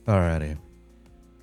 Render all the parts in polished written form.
Alrighty.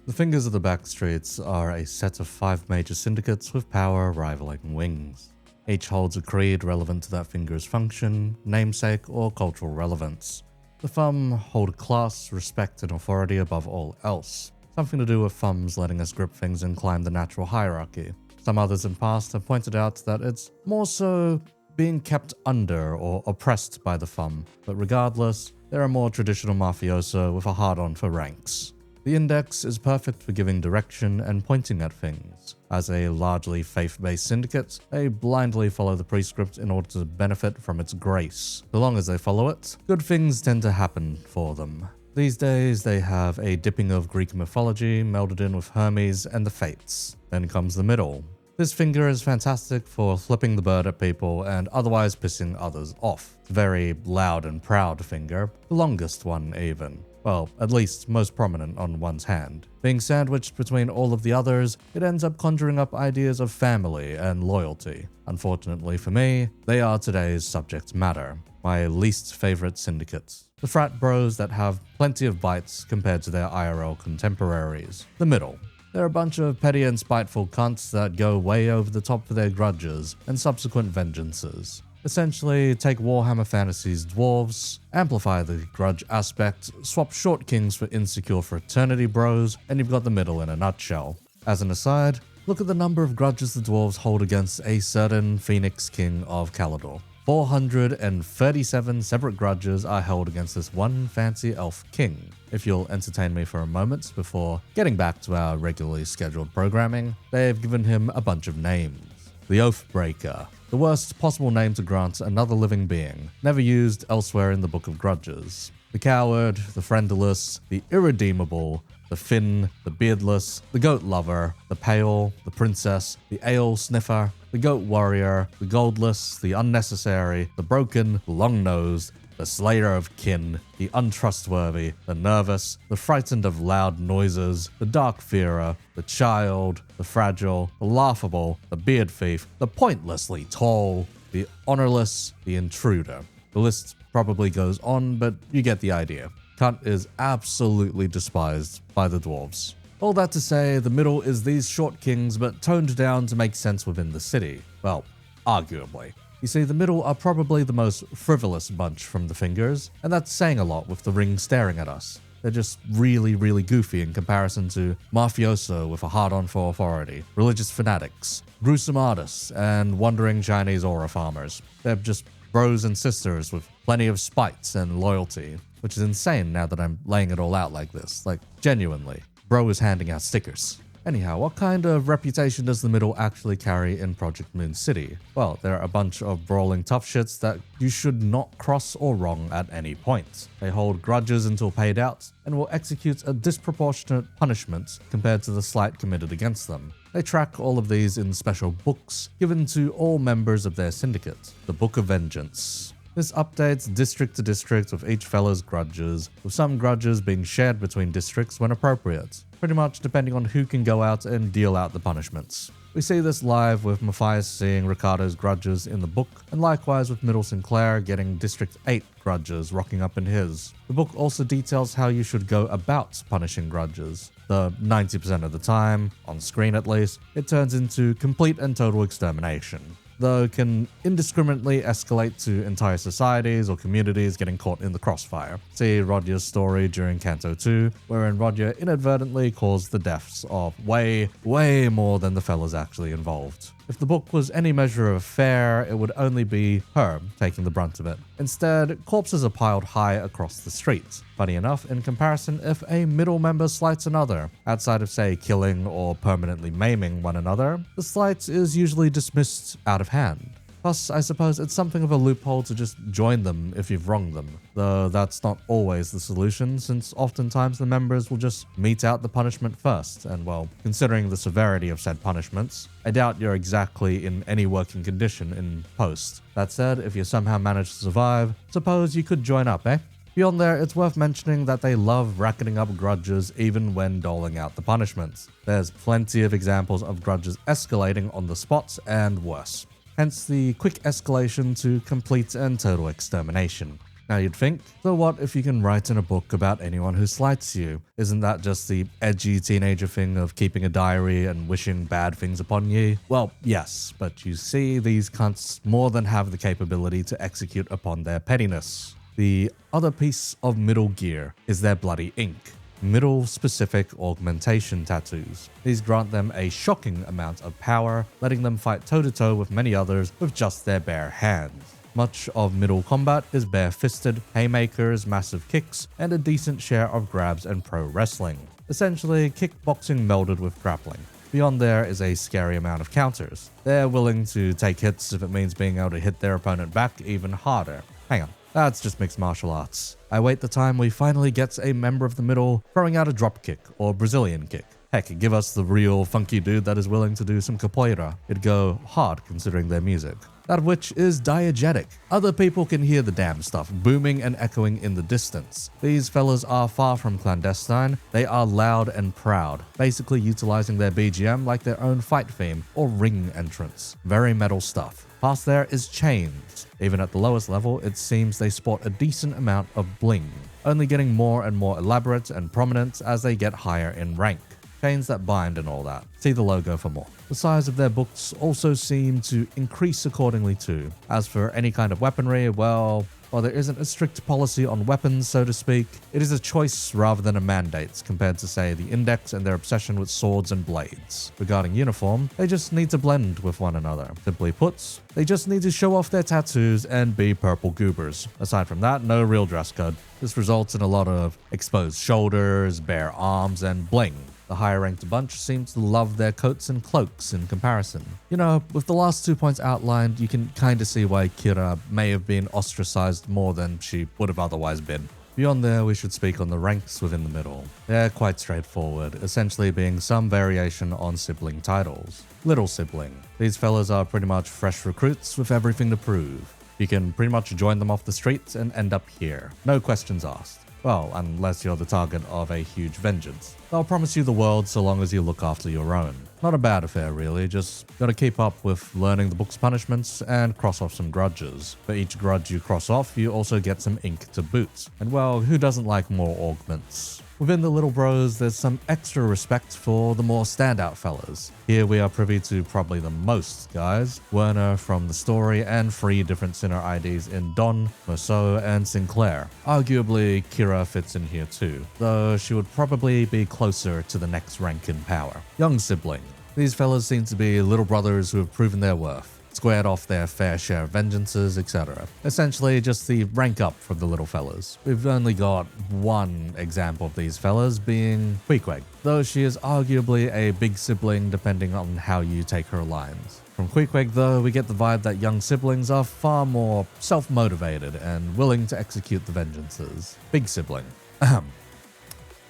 The Fingers of the Backstreets are a set of 5 major syndicates with power rivaling wings. Each holds a creed relevant to that finger's function, namesake, or cultural relevance. The Thumb hold a class, respect, and authority above all else. Something to do with thumbs letting us grip things and climb the natural hierarchy. Some others in past have pointed out that it's more so being kept under or oppressed by the Thumb, but regardless, they're a more traditional mafioso with a hard-on for ranks. The Index is perfect for giving direction and pointing at things. As a largely faith-based syndicate, they blindly follow the prescript in order to benefit from its grace. So long as they follow it, good things tend to happen for them. These days, they have a dipping of Greek mythology melded in with Hermes and the Fates. Then comes the middle. This finger is fantastic for flipping the bird at people and otherwise pissing others off. It's a very loud and proud finger, the longest one even. Well, at least most prominent on one's hand. Being sandwiched between all of the others, it ends up conjuring up ideas of family and loyalty. Unfortunately for me, they are today's subject matter, my least favorite syndicates. The frat bros that have plenty of bites compared to their IRL contemporaries. The middle. They're a bunch of petty and spiteful cunts that go way over the top for their grudges and subsequent vengeances. Essentially, take Warhammer Fantasy's dwarves, amplify the grudge aspect, swap short kings for insecure fraternity bros, and you've got the middle in a nutshell. As an aside, look at the number of grudges the dwarves hold against a certain Phoenix King of Caledor. 437 separate grudges are held against this one fancy elf king. If you'll entertain me for a moment before getting back to our regularly scheduled programming, they've given him a bunch of names. The Oathbreaker, the worst possible name to grant another living being, never used elsewhere in the Book of Grudges. The Coward, the Friendless, the Irredeemable, the Finn, the Beardless, the Goat Lover, the Pale, the Princess, the Ale Sniffer, the Goat Warrior, the Goldless, the Unnecessary, the Broken, the Long-Nosed, the Slayer of Kin, the Untrustworthy, the Nervous, the Frightened of Loud Noises, the Dark Fearer, the Child, the Fragile, the Laughable, the Beard Thief, the Pointlessly Tall, the Honorless, the Intruder. The list probably goes on, but you get the idea. Cunt is absolutely despised by the dwarves. All that to say, the middle is these short kings but toned down to make sense within the city. Well, arguably. You see, the middle are probably the most frivolous bunch from the Fingers, and that's saying a lot with the ring staring at us. They're just really, really goofy in comparison to mafioso with a hard-on for authority, religious fanatics, gruesome artists, and wandering Chinese aura farmers. They're just bros and sisters with plenty of spites and loyalty, which is insane now that I'm laying it all out like this. Like, genuinely. Bro is handing out stickers. Anyhow, what kind of reputation does the middle actually carry in Project Moon City? Well, there are a bunch of brawling tough shits that you should not cross or wrong at any point. They hold grudges until paid out, and will execute a disproportionate punishment compared to the slight committed against them. They track all of these in special books given to all members of their syndicate, the Book of Vengeance. This updates district to district with each fellow's grudges, with some grudges being shared between districts when appropriate, pretty much depending on who can go out and deal out the punishments. We see this live with Matthias seeing Ricardo's grudges in the book, and likewise with Middle Sinclair getting District 8 grudges rocking up in his. The book also details how you should go about punishing grudges. The 90% of the time, on screen at least, it turns into complete and total extermination, though can indiscriminately escalate to entire societies or communities getting caught in the crossfire. See Rodya's story during Canto 2, wherein Rodya inadvertently caused the deaths of way more than the fellas actually involved. If the book was any measure of fair, it would only be her taking the brunt of it. Instead, corpses are piled high across the street. Funny enough, in comparison, if a middle member slights another, outside of say killing or permanently maiming one another, the slight is usually dismissed out of hand. Plus, I suppose it's something of a loophole to just join them if you've wronged them, though that's not always the solution, since oftentimes the members will just mete out the punishment first, and well, considering the severity of said punishments, I doubt you're exactly in any working condition in post. That said, if you somehow manage to survive, suppose you could join up, eh? Beyond there, it's worth mentioning that they love racketing up grudges even when doling out the punishments. There's plenty of examples of grudges escalating on the spot and worse. Hence the quick escalation to complete and total extermination. Now you'd think, so what if you can write in a book about anyone who slights you? Isn't that just the edgy teenager thing of keeping a diary and wishing bad things upon ye? Well, yes, but you see, these cunts more than have the capability to execute upon their pettiness. The other piece of middle gear is their bloody ink. Middle specific augmentation tattoos. These grant them a shocking amount of power, letting them fight toe-to-toe with many others with just their bare hands. Much of middle combat is bare-fisted, haymakers, massive kicks, and a decent share of grabs and pro wrestling. Essentially, kickboxing melded with grappling. Beyond there is a scary amount of counters. They're willing to take hits if it means being able to hit their opponent back even harder. Hang on. That's just mixed martial arts. I wait the time we finally get a member of the middle throwing out a drop kick or Brazilian kick. Heck, give us the real funky dude that is willing to do some capoeira. It'd go hard considering their music. That of which is diegetic. Other people can hear the damn stuff booming and echoing in the distance. These fellas are far from clandestine. They are loud and proud, basically utilizing their BGM like their own fight theme or ring entrance. Very metal stuff. Past there is chains. Even at the lowest level, it seems they sport a decent amount of bling, only getting more and more elaborate and prominent as they get higher in rank. Chains that bind and all that. See the logo for more. The size of their books also seem to increase accordingly too. As for any kind of weaponry, well, while there isn't a strict policy on weapons, so to speak, it is a choice rather than a mandate compared to, say, the Index and their obsession with swords and blades. Regarding uniform, they just need to blend with one another. Simply put, they just need to show off their tattoos and be purple goobers. Aside from that, no real dress code. This results in a lot of exposed shoulders, bare arms, and bling. The higher ranked bunch seems to love their coats and cloaks in comparison. You know, with the last 2 points outlined, you can kinda see why Kira may have been ostracized more than she would have otherwise been. Beyond there, we should speak on the ranks within the middle. They're quite straightforward, essentially being some variation on sibling titles. Little sibling. These fellas are pretty much fresh recruits with everything to prove. You can pretty much join them off the streets and end up here. No questions asked. Well, unless you're the target of a huge vengeance. They'll promise you the world so long as you look after your own. Not a bad affair really, just gotta keep up with learning the book's punishments and cross off some grudges. For each grudge you cross off, you also get some ink to boot. And well, who doesn't like more augments? Within the little bros, there's some extra respect for the more standout fellas. Here we are privy to probably the most guys. Werner from the story and 3 different Sinner IDs in Don, Meursault, and Sinclair. Arguably, Kira fits in here too, though she would probably be closer to the next rank in power. Young sibling. These fellas seem to be little brothers who have proven their worth, squared off their fair share of vengeances, etc. Essentially just the rank up from the little fellas. We've only got one example of these fellas, being Queequeg, though she is arguably a big sibling depending on how you take her lines. From Queequeg though, we get the vibe that young siblings are far more self-motivated and willing to execute the vengeances. Big sibling. Ahem.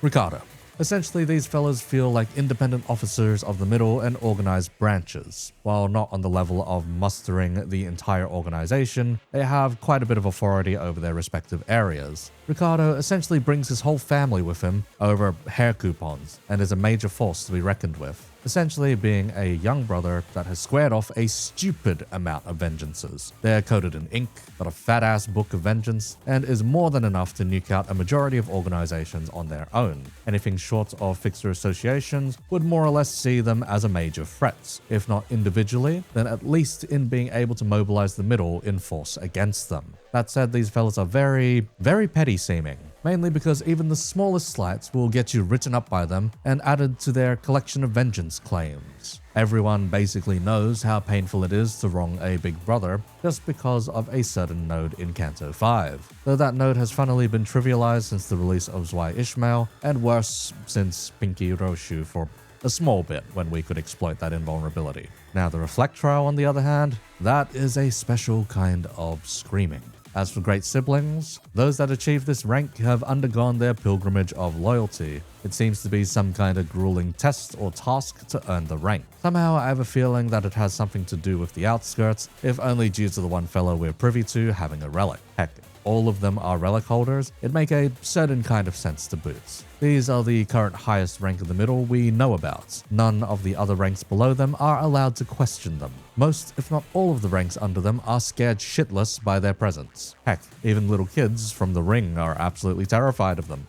Ricardo. Essentially, these fellas feel like independent officers of the middle and organized branches. While not on the level of mustering the entire organization, they have quite a bit of authority over their respective areas. Ricardo essentially brings his whole family with him over hair coupons and is a major force to be reckoned with. Essentially being a young brother that has squared off a stupid amount of vengeances. They're coated in ink, got a fat-ass book of vengeance, and is more than enough to nuke out a majority of organizations on their own. Anything short of fixer associations would more or less see them as a major threat. If not individually, then at least in being able to mobilize the middle in force against them. That said, these fellas are very, very petty seeming. Mainly because even the smallest slights will get you written up by them and added to their collection of vengeance claims. Everyone basically knows how painful it is to wrong a big brother just because of a certain node in Canto 5. Though that node has funnily been trivialized since the release of Zwei Ishmael, and worse since Pinky Roshu for a small bit when we could exploit that invulnerability. Now the Reflect Trial on the other hand, that is a special kind of screaming. As for great siblings, those that achieve this rank have undergone their pilgrimage of loyalty. It seems to be some kind of grueling test or task to earn the rank. Somehow I have a feeling that it has something to do with the outskirts, if only due to the one fellow we're privy to having a relic. Heck, all of them are relic holders, it'd make a certain kind of sense to boot. These are the current highest rank in the middle we know about. None of the other ranks below them are allowed to question them. Most, if not all of the ranks under them are scared shitless by their presence. Heck, even little kids from the ring are absolutely terrified of them.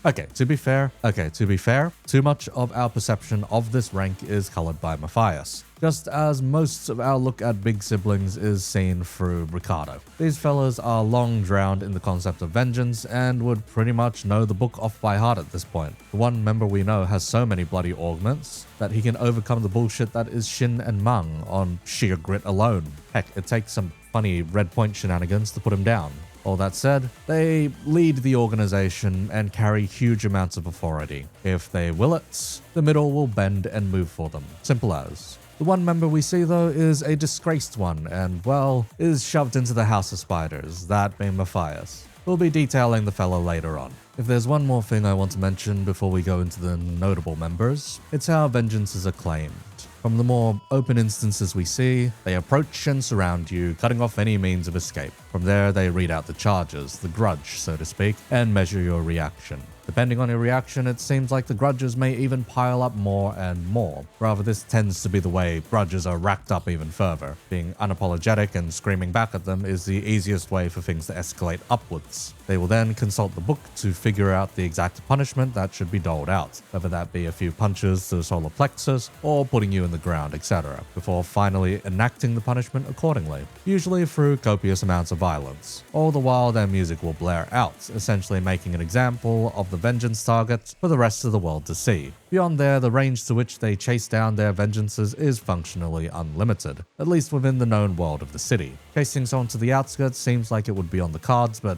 Okay, to be fair, too much of our perception of this rank is colored by Matthias. Just as most of our look at big siblings is seen through Ricardo. These fellas are long drowned in the concept of vengeance and would pretty much know the book off by heart at this point. The one member we know has so many bloody augments that he can overcome the bullshit that is Shin and Mung on sheer grit alone. Heck, it takes some funny red point shenanigans to put him down. All that said, they lead the organization and carry huge amounts of authority. If they will it, the middle will bend and move for them. Simple as. The one member we see though is a disgraced one and, well, is shoved into the House of Spiders, that being Matthias. We'll be detailing the fella later on. If there's one more thing I want to mention before we go into the notable members, it's how vengeance is acclaimed. From the more open instances we see, they approach and surround you, cutting off any means of escape. From there, they read out the charges, the grudge, so to speak, and measure your reaction. Depending on your reaction, it seems like the grudges may even pile up more and more. Rather, this tends to be the way grudges are racked up even further. Being unapologetic and screaming back at them is the easiest way for things to escalate upwards. They will then consult the book to figure out the exact punishment that should be doled out, whether that be a few punches to the solar plexus or putting you in the ground, etc., before finally enacting the punishment accordingly, usually through copious amounts of violence. All the while, their music will blare out, essentially making an example of the vengeance target for the rest of the world to see. Beyond there, the range to which they chase down their vengeances is functionally unlimited, at least within the known world of the city. Chasing someone to the outskirts seems like it would be on the cards, but,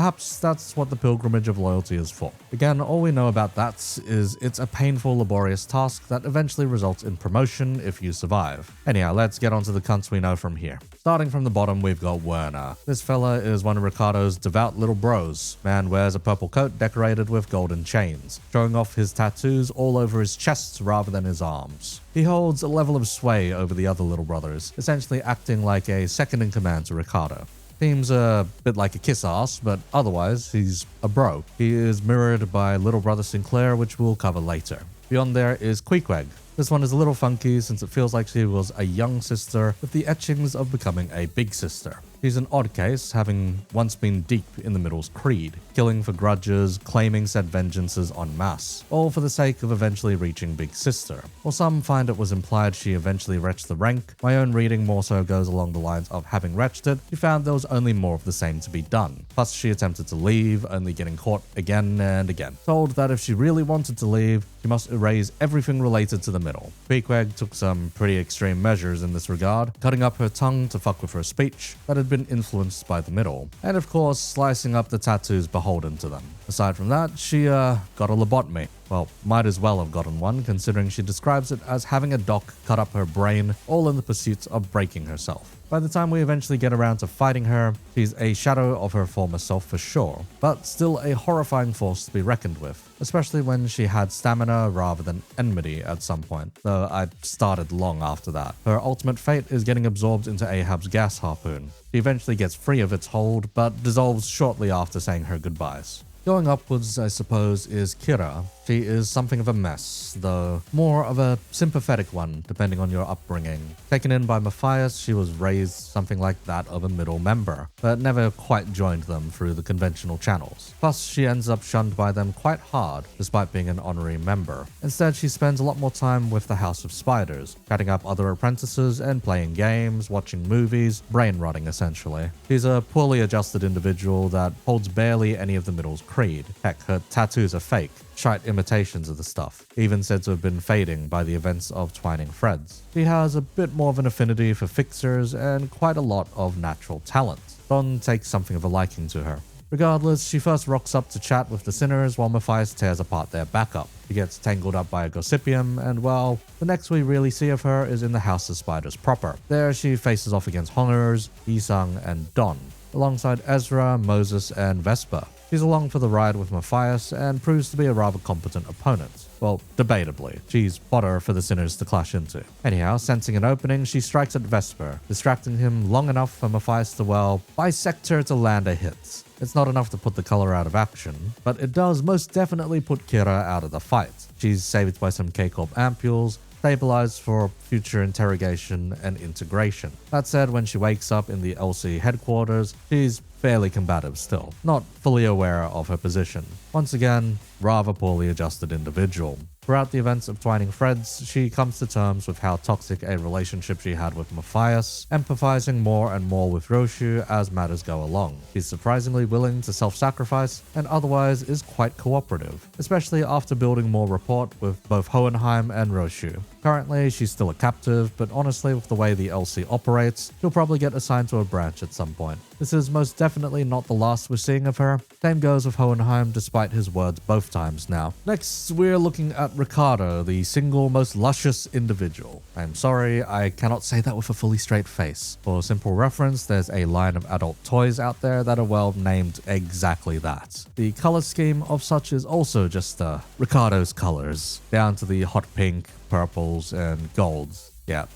perhaps that's what the pilgrimage of loyalty is for. Again, all we know about that is it's a painful, laborious task that eventually results in promotion if you survive. Anyhow, let's get on to the cunts we know from here. Starting from the bottom, we've got Werner. This fella is one of Ricardo's devout little bros. Man wears a purple coat decorated with golden chains, showing off his tattoos all over his chest rather than his arms. He holds a level of sway over the other little brothers, essentially acting like a second in command to Ricardo. Seems a bit like a kiss ass, but otherwise, he's a bro. He is mirrored by little brother Sinclair, which we'll cover later. Beyond there is Queequeg. This one is a little funky since it feels like she was a young sister with the etchings of becoming a big sister. She's an odd case, having once been deep in the middle's creed, killing for grudges, claiming said vengeances en masse, all for the sake of eventually reaching Big Sister. While some find it was implied she eventually reached the rank, my own reading more so goes along the lines of having reached it, she found there was only more of the same to be done. Plus she attempted to leave, only getting caught again and again. Told that if she really wanted to leave, she must erase everything related to the middle. Queequeg took some pretty extreme measures in this regard, cutting up her tongue to fuck with her speech that had been influenced by the middle, and of course slicing up the tattoos beholden to them. Aside from that, she got a lobotomy. Well, might as well have gotten one, considering she describes it as having a doc cut up her brain, all in the pursuit of breaking herself. By the time we eventually get around to fighting her, she's a shadow of her former self for sure, but still a horrifying force to be reckoned with, especially when she had stamina rather than enmity at some point, though I started long after that. Her ultimate fate is getting absorbed into Ahab's gas harpoon. She eventually gets free of its hold, but dissolves shortly after saying her goodbyes. Going upwards, I suppose, is Kira. She is something of a mess, though more of a sympathetic one, depending on your upbringing. Taken in by Matthias, she was raised something like that of a middle member, but never quite joined them through the conventional channels. Plus, she ends up shunned by them quite hard, despite being an honorary member. Instead, she spends a lot more time with the House of Spiders, chatting up other apprentices and playing games, watching movies, brain rotting essentially. She's a poorly adjusted individual that holds barely any of the middle's creed. Heck, her tattoos are fake. Shite imitations of the stuff, even said to have been fading by the events of Twining Threads. She has a bit more of an affinity for fixers and quite a lot of natural talent. Don takes something of a liking to her. Regardless, she first rocks up to chat with the sinners while Matthias tears apart their backup. She gets tangled up by a gossipium, and well, the next we really see of her is in the House of Spiders proper. There she faces off against Hongers, Isang, and Don, alongside Ezra, Moses, and Vespa. She's along for the ride with Matthias and proves to be a rather competent opponent. Well, debatably. She's fodder for the sinners to clash into. Anyhow, sensing an opening, she strikes at Vesper, distracting him long enough for Matthias to, well, bisect her to land a hit. It's not enough to put the color out of action, but it does most definitely put Kira out of the fight. She's saved by some K-Corp ampules, stabilized for future interrogation and integration. That said, when she wakes up in the LC headquarters, she's fairly combative still, not fully aware of her position. Once again, rather poorly adjusted individual. Throughout the events of Twining Threads, she comes to terms with how toxic a relationship she had with Matthias, empathizing more and more with Roshu as matters go along. She's surprisingly willing to self-sacrifice and otherwise is quite cooperative, especially after building more rapport with both Hohenheim and Roshu. Currently, she's still a captive, but honestly with the way the LC operates, she'll probably get assigned to a branch at some point. This is most definitely not the last we're seeing of her. Same goes with Hohenheim despite his words both times now. Next, we're looking at Ricardo, the single most luscious individual. I'm sorry, I cannot say that with a fully straight face. For simple reference, there's a line of adult toys out there that are well named exactly that. The color scheme of such is also just Ricardo's colors, down to the hot pink, purples, and golds. Yeah,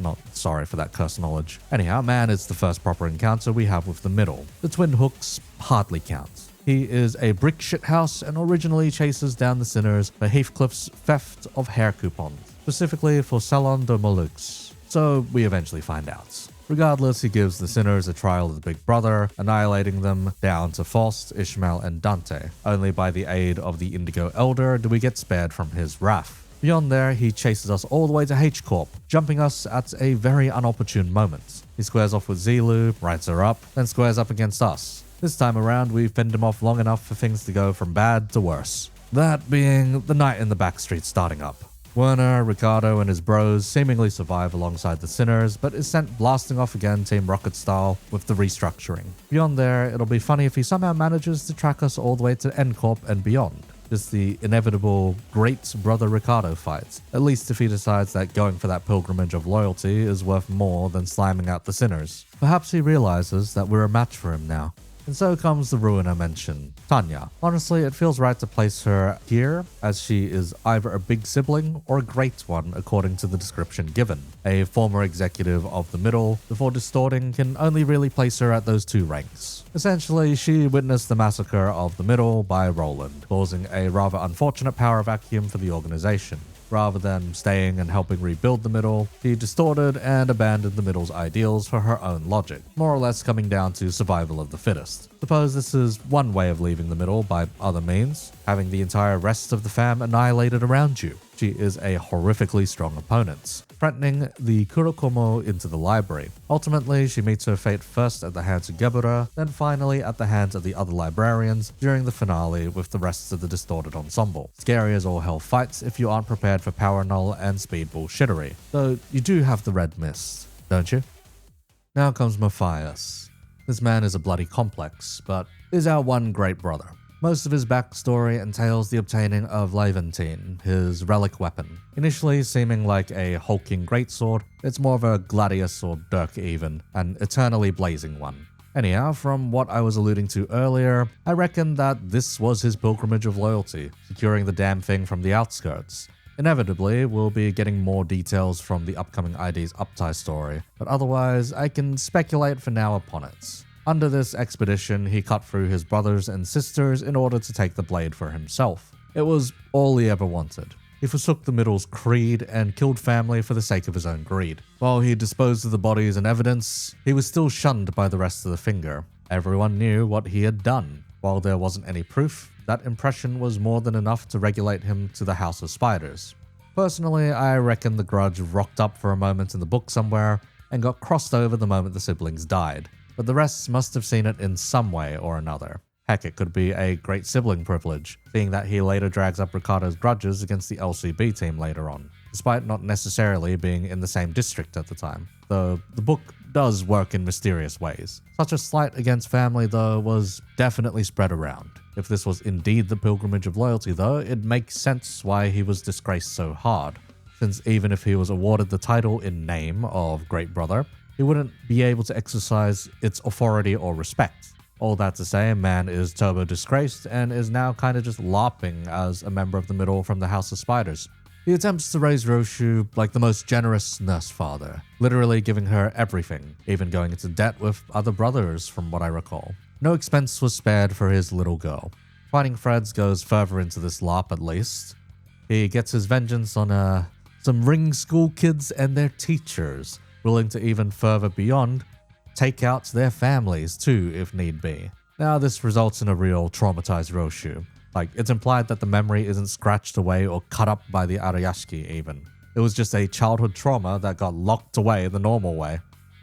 not sorry for that curse knowledge. Anyhow, man is the first proper encounter we have with the middle. The twin hooks hardly count. He is a brick shithouse and originally chases down the sinners for Heathcliff's theft of hair coupons, specifically for Salon de Molux. So we eventually find out. Regardless, he gives the sinners a trial of the Big Brother, annihilating them down to Faust, Ishmael, and Dante. Only by the aid of the Indigo Elder do we get spared from his wrath. Beyond there, he chases us all the way to H-Corp, jumping us at a very unopportune moment. He squares off with Zilu, rides her up, then squares up against us. This time around, we fend him off long enough for things to go from bad to worse. That being the night in the backstreet starting up. Werner, Ricardo, and his bros seemingly survive alongside the sinners, but is sent blasting off again Team Rocket style with the restructuring. Beyond there, it'll be funny if he somehow manages to track us all the way to N-Corp and beyond. Just the inevitable great brother Ricardo fight, at least if he decides that going for that pilgrimage of loyalty is worth more than slamming out the sinners. Perhaps he realizes that we're a match for him now. And so comes the ruiner mention, Tanya. Honestly, it feels right to place her here, as she is either a big sibling or a great one according to the description given. A former executive of the middle, before distorting, can only really place her at those two ranks. Essentially, she witnessed the massacre of the middle by Roland, causing a rather unfortunate power vacuum for the organization. Rather than staying and helping rebuild the middle, she distorted and abandoned the middle's ideals for her own logic, more or less coming down to survival of the fittest. Suppose this is one way of leaving the middle by other means, having the entire rest of the fam annihilated around you. She is a horrifically strong opponent, threatening the Kurokomo into the library. Ultimately, she meets her fate first at the hands of Gebura, then finally at the hands of the other librarians during the finale with the rest of the distorted ensemble. Scary as all hell fights if you aren't prepared for power null and speed bullshittery. Though you do have the red mist, don't you? Now comes Matthias. This man is a bloody complex, but is our one great brother. Most of his backstory entails the obtaining of Levantine, his relic weapon. Initially seeming like a hulking greatsword, it's more of a gladius or dirk even, an eternally blazing one. Anyhow, from what I was alluding to earlier, I reckon that this was his pilgrimage of loyalty, securing the damn thing from the outskirts. Inevitably, we'll be getting more details from the upcoming ID's Uptie story, but otherwise, I can speculate for now upon it. Under this expedition, he cut through his brothers and sisters in order to take the blade for himself. It was all he ever wanted. He forsook the middle's creed and killed family for the sake of his own greed. While he disposed of the bodies and evidence, he was still shunned by the rest of the Finger. Everyone knew what he had done. While there wasn't any proof, that impression was more than enough to regulate him to the House of Spiders. Personally, I reckon the grudge rocked up for a moment in the book somewhere and got crossed over the moment the siblings died. But the rest must have seen it in some way or another. Heck, it could be a great sibling privilege, seeing that he later drags up Ricardo's grudges against the LCB team later on, despite not necessarily being in the same district at the time, though the book does work in mysterious ways. Such a slight against family, though, was definitely spread around. If this was indeed the pilgrimage of loyalty, though, it makes sense why he was disgraced so hard, since even if he was awarded the title in name of Great Brother, he wouldn't be able to exercise its authority or respect. All that to say, man is turbo disgraced and is now kind of just LARPing as a member of the middle from the House of Spiders. He attempts to raise Roshu like the most generous nurse father, literally giving her everything, even going into debt with other brothers from what I recall. No expense was spared for his little girl. Fighting Freds goes further into this LARP at least. He gets his vengeance on some ring school kids and their teachers, willing to even further beyond take out their families too if need be. Now this results in a real traumatized Roshu. Like, it's implied that the memory isn't scratched away or cut up by the Arayashiki even. It was just a childhood trauma that got locked away the normal way.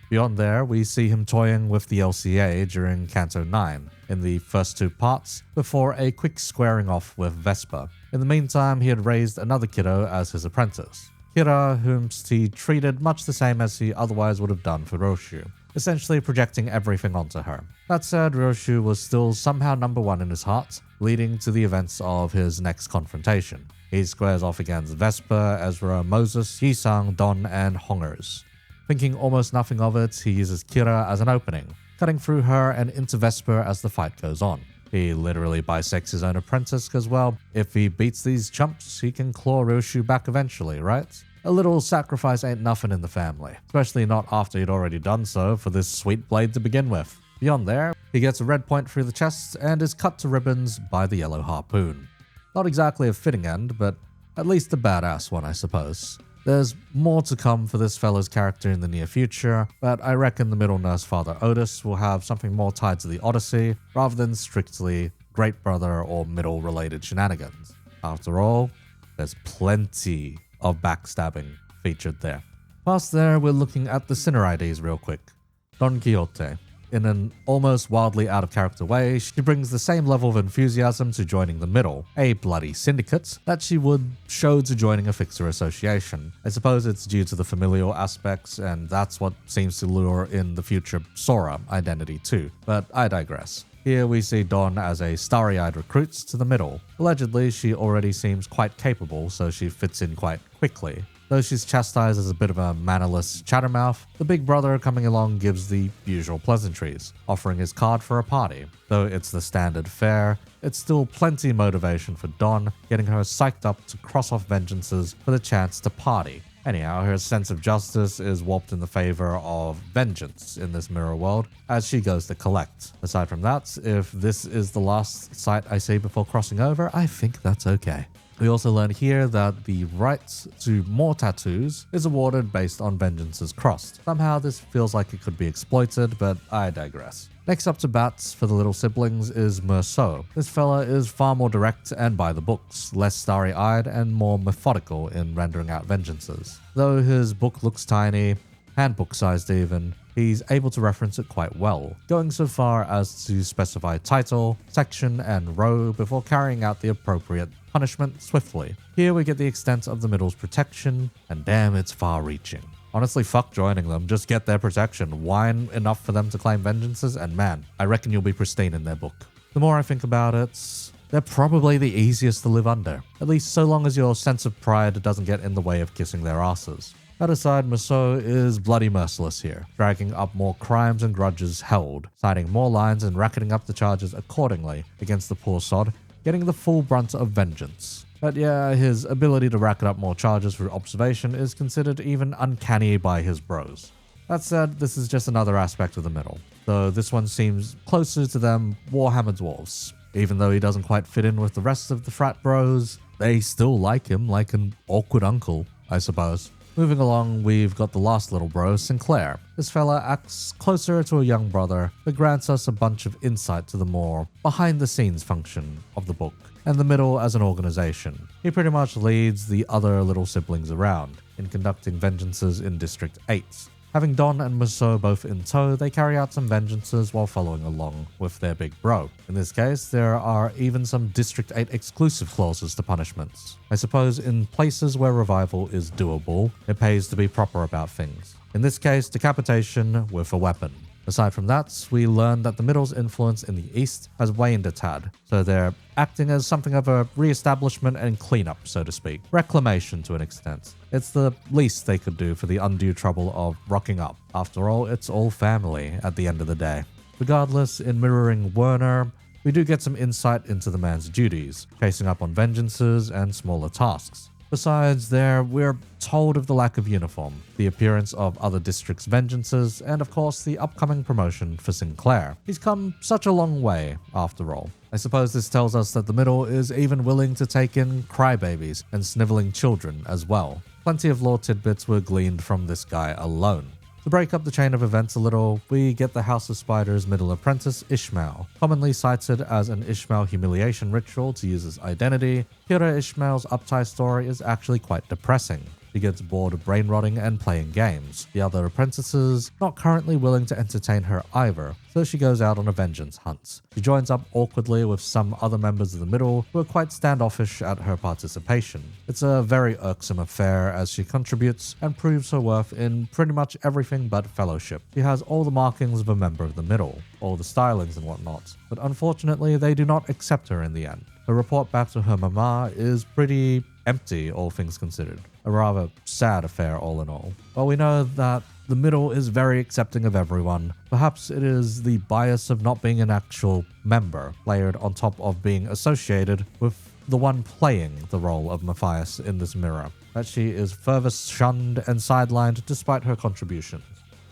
Beyond there, we see him toying with the LCA during Canto 9 in the first 2 parts, before a quick squaring off with Vespa. In the meantime, he had raised another kiddo as his apprentice, Kira, whom he treated much the same as he otherwise would have done for Roshu, essentially projecting everything onto her. That said, Roshu was still somehow number 1 in his heart, leading to the events of his next confrontation. He squares off against Vesper, Ezra, Moses, Yisang, Don, and Hongers. Thinking almost nothing of it, he uses Kira as an opening, cutting through her and into Vesper as the fight goes on. He literally bisects his own apprentice because, well, if he beats these chumps, he can claw Roshu back eventually, right? A little sacrifice ain't nothing in the family, especially not after he'd already done so for this sweet blade to begin with. Beyond there, he gets a red point through the chest and is cut to ribbons by the yellow harpoon. Not exactly a fitting end, but at least a badass one, I suppose. There's more to come for this fella's character in the near future, but I reckon the middle nurse father Otis will have something more tied to the Odyssey rather than strictly great brother or middle related shenanigans. After all, there's plenty of backstabbing featured there. Past there, we're looking at the Sinner IDs real quick. Don Quixote. In an almost wildly out of character way, she brings the same level of enthusiasm to joining the middle, a bloody syndicate, that she would show to joining a fixer association. I suppose it's due to the familial aspects, and that's what seems to lure in the future Sora identity too, but I digress. Here we see Dawn as a starry-eyed recruit to the middle. Allegedly, she already seems quite capable, so she fits in quite quickly. Though she's chastised as a bit of a mannerless chattermouth, the big brother coming along gives the usual pleasantries, offering his card for a party. Though it's the standard fare, it's still plenty motivation for Dawn, getting her psyched up to cross off vengeances for the chance to party. Anyhow, her sense of justice is warped in the favor of vengeance in this mirror world as she goes to collect. Aside from that, if this is the last sight I see before crossing over, I think that's okay. We also learn here that the right to more tattoos is awarded based on vengeances crossed. Somehow this feels like it could be exploited, but I digress. Next up to bats for the little siblings is Meursault. This fella is far more direct and by the books, less starry-eyed and more methodical in rendering out vengeances. Though his book looks tiny, handbook-sized even, he's able to reference it quite well, going so far as to specify title, section, and row before carrying out the appropriate punishment swiftly. Here we get the extent of the middle's protection, and damn, it's far-reaching. Honestly, fuck joining them, just get their protection, whine enough for them to claim vengeances, and man, I reckon you'll be pristine in their book. The more I think about it, they're probably the easiest to live under, at least so long as your sense of pride doesn't get in the way of kissing their asses. That aside, Meursault is bloody merciless here, dragging up more crimes and grudges held, citing more lines and racketing up the charges accordingly against the poor sod, getting the full brunt of vengeance. But yeah, his ability to racket up more charges through observation is considered even uncanny by his bros. That said, this is just another aspect of the middle, though this one seems closer to them Warhammer Dwarfs. Even though he doesn't quite fit in with the rest of the frat bros, they still like him like an awkward uncle, I suppose. Moving along, we've got the last little bro, Sinclair. This fella acts closer to a young brother, but grants us a bunch of insight to the more behind-the-scenes function of the book, and the middle as an organization. He pretty much leads the other little siblings around, in conducting vengeances in District 8. Having Don and Meursault both in tow, they carry out some vengeances while following along with their big bro. In this case, there are even some District 8 exclusive clauses to punishments. I suppose in places where revival is doable, it pays to be proper about things. In this case, decapitation with a weapon. Aside from that, we learn that the middle's influence in the East has waned a tad, so they're acting as something of a re-establishment and cleanup, so to speak. Reclamation to an extent. It's the least they could do for the undue trouble of rocking up. After all, it's all family at the end of the day. Regardless, in mirroring Werner, we do get some insight into the man's duties, chasing up on vengeances and smaller tasks. Besides there, we're told of the lack of uniform, the appearance of other districts' vengeances, and of course the upcoming promotion for Sinclair. He's come such a long way, after all. I suppose this tells us that the middle is even willing to take in crybabies and sniveling children as well. Plenty of lore tidbits were gleaned from this guy alone. To break up the chain of events a little, we get the House of Spiders' middle apprentice, Ishmael. Commonly cited as an Ishmael humiliation ritual to use his identity, Kira Ishmael's uptie story is actually quite depressing. She gets bored of brain rotting and playing games. The other apprentices not currently willing to entertain her either, so she goes out on a vengeance hunt. She joins up awkwardly with some other members of the middle who are quite standoffish at her participation. It's a very irksome affair as she contributes and proves her worth in pretty much everything but fellowship. She has all the markings of a member of the middle, all the stylings and whatnot, but unfortunately they do not accept her in the end. Her report back to her mama is pretty empty, all things considered. A rather sad affair all in all. While we know that the middle is very accepting of everyone, perhaps it is the bias of not being an actual member, layered on top of being associated with the one playing the role of Matthias in this mirror, that she is further shunned and sidelined despite her contributions.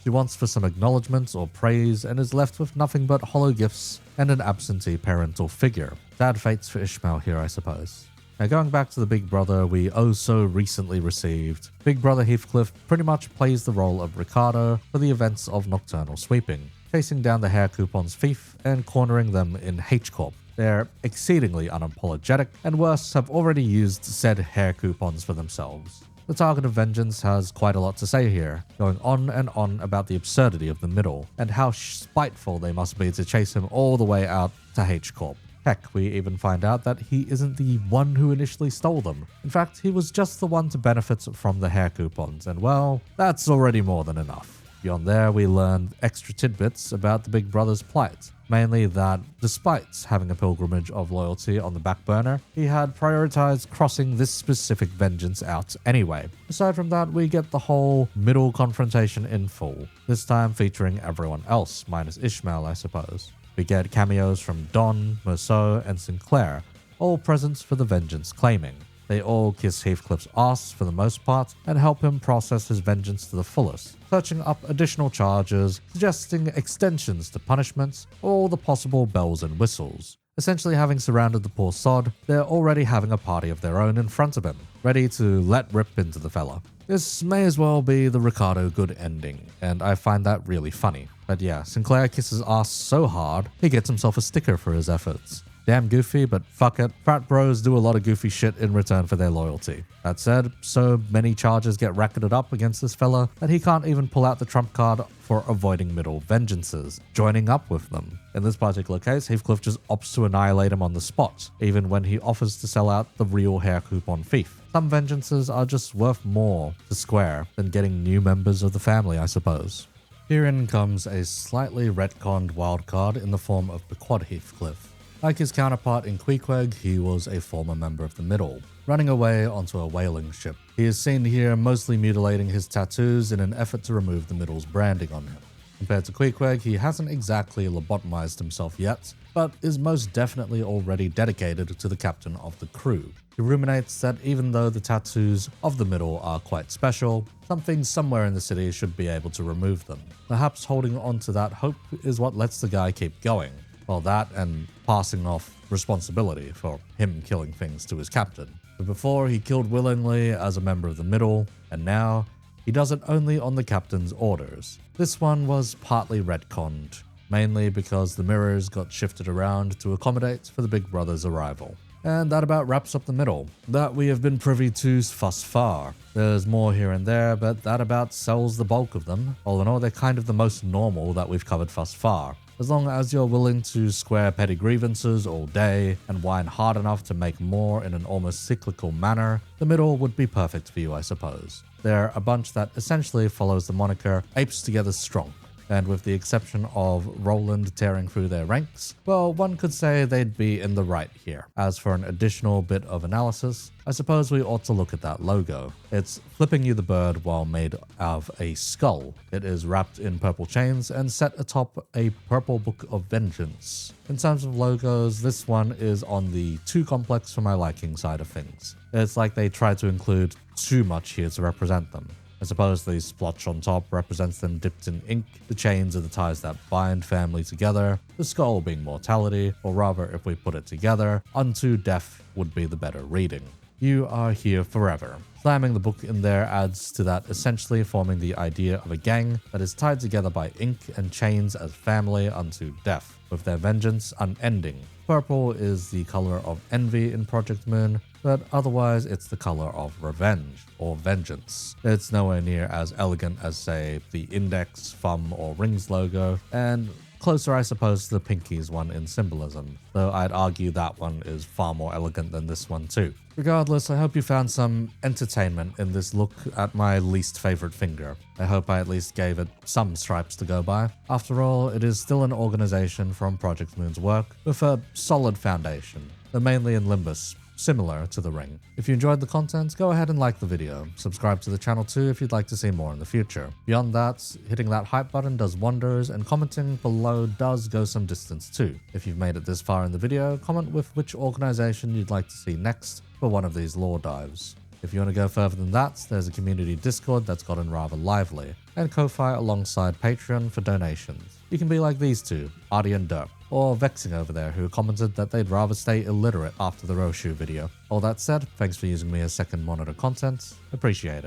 She wants for some acknowledgement or praise and is left with nothing but hollow gifts and an absentee parental figure. Sad fates for Ishmael here, I suppose. Now going back to the Big Brother we oh so recently received, Big Brother Heathcliff pretty much plays the role of Ricardo for the events of Nocturnal Sweeping, chasing down the hair coupons thief and cornering them in H-Corp. They're exceedingly unapologetic, and worse have already used said hair coupons for themselves. The target of vengeance has quite a lot to say here, going on and on about the absurdity of the middle, and how spiteful they must be to chase him all the way out to H-Corp. Heck, we even find out that he isn't the one who initially stole them. In fact, he was just the one to benefit from the hair coupons, and well, that's already more than enough. Beyond there, we learned extra tidbits about the Big Brother's plight. Mainly that, despite having a pilgrimage of loyalty on the back burner, he had prioritized crossing this specific vengeance out anyway. Aside from that, we get the whole middle confrontation in full, this time featuring everyone else, minus Ishmael, I suppose. We get cameos from Don, Meursault, and Sinclair, all present for the vengeance claiming. They all kiss Heathcliff's ass for the most part and help him process his vengeance to the fullest, searching up additional charges, suggesting extensions to punishments, all the possible bells and whistles. Essentially having surrounded the poor sod, they're already having a party of their own in front of him, ready to let rip into the fella. This may as well be the Ricardo good ending, and I find that really funny. But yeah, Sinclair kisses ass so hard, he gets himself a sticker for his efforts. Damn goofy, but fuck it. Frat bros do a lot of goofy shit in return for their loyalty. That said, so many charges get racketed up against this fella that he can't even pull out the trump card for avoiding middle vengeances, joining up with them. In this particular case, Heathcliff just opts to annihilate him on the spot, even when he offers to sell out the real hair coupon thief. Some vengeances are just worth more to Square than getting new members of the family, I suppose. Herein comes a slightly retconned wildcard in the form of Pequod Heathcliff. Like his counterpart in Queequeg, he was a former member of the Middle, running away onto a whaling ship. He is seen here mostly mutilating his tattoos in an effort to remove the Middle's branding on him. Compared to Queequeg, he hasn't exactly lobotomized himself yet, but is most definitely already dedicated to the captain of the crew. He ruminates that even though the tattoos of the Middle are quite special, something somewhere in the city should be able to remove them. Perhaps holding on to that hope is what lets the guy keep going. Well, that and passing off responsibility for him killing things to his captain. But before, he killed willingly as a member of the Middle, and now he does it only on the captain's orders. This one was partly retconned, mainly because the mirrors got shifted around to accommodate for the Big Brother's arrival. And that about wraps up the Middle that we have been privy to thus far. There's more here and there, but that about sells the bulk of them. All in all, they're kind of the most normal that we've covered thus far. As long as you're willing to square petty grievances all day and whine hard enough to make more in an almost cyclical manner, the Middle would be perfect for you, I suppose. They're a bunch that essentially follows the moniker Apes Together Strong. and with the exception of Roland tearing through their ranks, well, one could say they'd be in the right here. As for an additional bit of analysis, I suppose we ought to look at that logo. It's flipping you the bird while made of a skull. It is wrapped in purple chains and set atop a purple book of vengeance. In terms of logos, this one is on the too complex for my liking side of things. It's like they tried to include too much here to represent them. I suppose the splotch on top represents them dipped in ink, the chains are the ties that bind family together, the skull being mortality, or rather if we put it together, unto death would be the better reading. You are here forever. Slamming the book in there adds to that, essentially forming the idea of a gang that is tied together by ink and chains as family unto death, with their vengeance unending. Purple is the color of envy in Project Moon, but otherwise it's the color of revenge or vengeance. It's nowhere near as elegant as, say, the Index, Thumb, or Rings logo, and closer, I suppose, to the Pinkies one in symbolism, though I'd argue that one is far more elegant than this one too. Regardless, I hope you found some entertainment in this look at my least favorite finger. I hope I at least gave it some stripes to go by. After all, it is still an organization from Project Moon's work with a solid foundation, though mainly in Limbus, similar to the Ring. If you enjoyed the content, go ahead and like the video. Subscribe to the channel too if you'd like to see more in the future. Beyond that, hitting that hype button does wonders, and commenting below does go some distance too. If you've made it this far in the video, comment with which organization you'd like to see next for one of these lore dives. If you want to go further than that, there's a community Discord that's gotten rather lively, and Ko-Fi alongside Patreon for donations. You can be like these two, Artie and Derp, or Vexing over there, who commented that they'd rather stay illiterate after the Roshu video. All that said, thanks for using me as second monitor content, appreciate it.